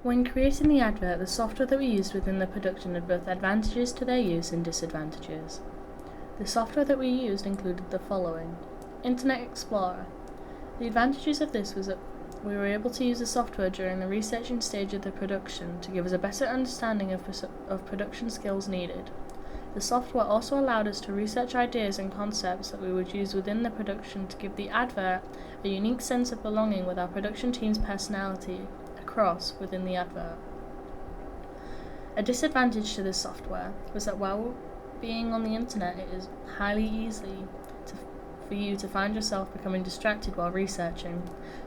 When creating the advert, the software that we used within the production had both advantages to their use and disadvantages. The software that we used included the following: Internet Explorer. The advantages of this was that we were able to use the software during the researching stage of the production to give us a better understanding of production skills needed. The software also allowed us to research ideas and concepts that we would use within the production to give the advert a unique sense of belonging with our production team's personality across within the advert. A disadvantage to this software was that while being on the internet, it is highly easy for you to find yourself becoming distracted while researching.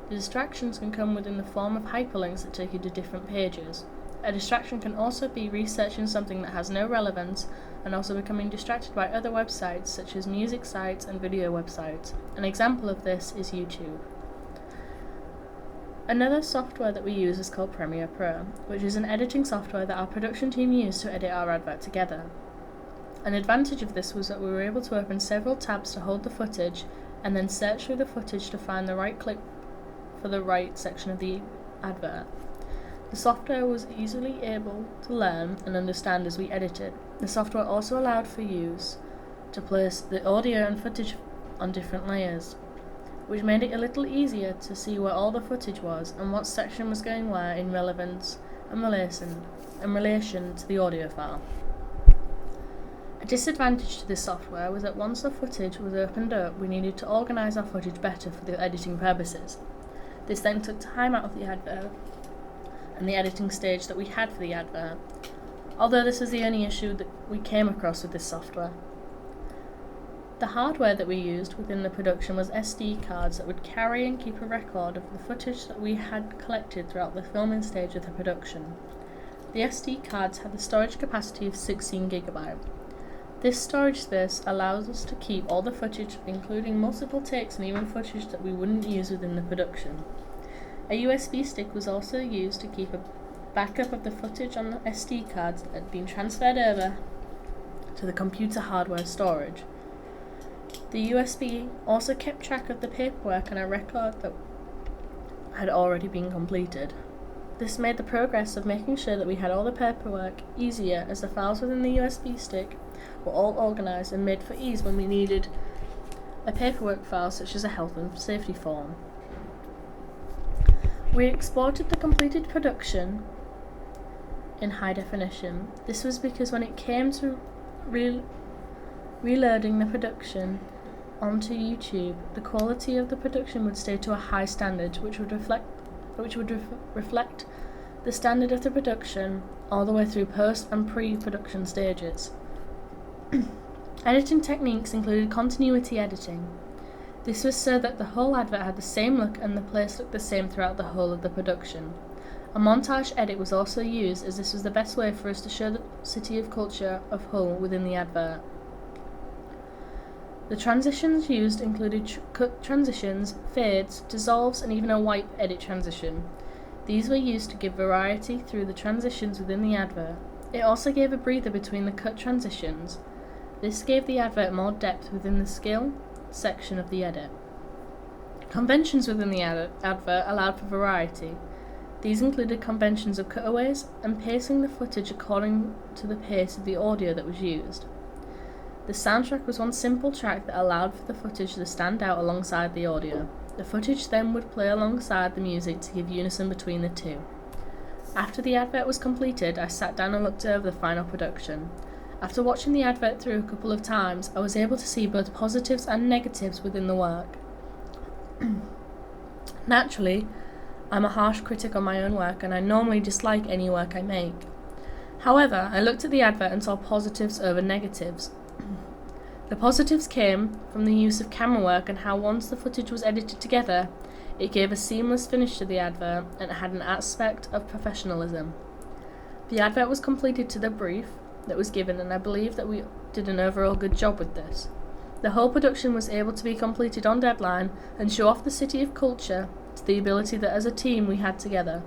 The distractions can come within the form of hyperlinks that take you to different pages. A distraction can also be researching something that has no relevance and also becoming distracted by other websites such as music sites and video websites. An example of this is YouTube. Another software that we use is called Premiere Pro, which is an editing software that our production team used to edit our advert together. An advantage of this was that we were able to open several tabs to hold the footage and then search through the footage to find the right clip for the right section of the advert. The software was easily able to learn and understand as we edited. The software also allowed for use to place the audio and footage on different layers, which made it a little easier to see where all the footage was and what section was going where in relevance and relation to the audio file. A disadvantage to this software was that once the footage was opened up, we needed to organise our footage better for the editing purposes. This then took time out of the advert and the editing stage that we had for the advert, although this was the only issue that we came across with this software. The hardware that we used within the production was SD cards that would carry and keep a record of the footage that we had collected throughout the filming stage of the production. The SD cards had the storage capacity of 16 GB. This storage space allows us to keep all the footage, including multiple takes and even footage that we wouldn't use within the production. A USB stick was also used to keep a backup of the footage on the SD cards that had been transferred over to the computer hardware storage. The USB also kept track of the paperwork and a record that had already been completed. This made the progress of making sure that we had all the paperwork easier, as the files within the USB stick were all organised and made for ease when we needed a paperwork file such as a health and safety form. We exported the completed production in high definition. This was because when it came to reloading the production onto YouTube, the quality of the production would stay to a high standard, which would reflect the standard of the production all the way through post and pre-production stages. Editing techniques included continuity editing. This was so that the whole advert had the same look and the place looked the same throughout the whole of the production. A montage edit was also used, as this was the best way for us to show the city of culture of Hull within the advert. The transitions used included cut transitions, fades, dissolves, and even a wipe edit transition. These were used to give variety through the transitions within the advert. It also gave a breather between the cut transitions. This gave the advert more depth within the skill section of the edit. Conventions within the advert allowed for variety. These included conventions of cutaways and pacing the footage according to the pace of the audio that was used. The soundtrack was one simple track that allowed for the footage to stand out alongside the audio. The footage then would play alongside the music to give unison between the two. After the advert was completed, I sat down and looked over the final production. After watching the advert through a couple of times, I was able to see both positives and negatives within the work. Naturally, I'm a harsh critic on my own work, and I normally dislike any work I make. However, I looked at the advert and saw positives over negatives. The positives came from the use of camera work and how once the footage was edited together, it gave a seamless finish to the advert and it had an aspect of professionalism. The advert was completed to the brief that was given, and I believe that we did an overall good job with this. The whole production was able to be completed on deadline and show off the city of culture to the ability that as a team we had together.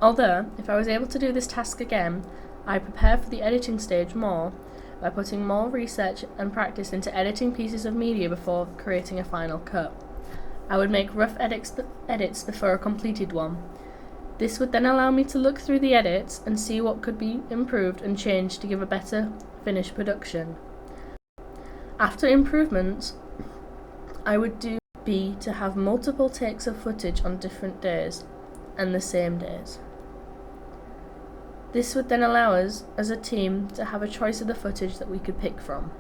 Although, if I was able to do this task again, I'd prepare for the editing stage more by putting more research and practice into editing pieces of media before creating a final cut. I would make rough edits before a completed one. This would then allow me to look through the edits and see what could be improved and changed to give a better finished production. After improvements, I would do to have multiple takes of footage on different days and the same days. This would then allow us as a team to have a choice of the footage that we could pick from.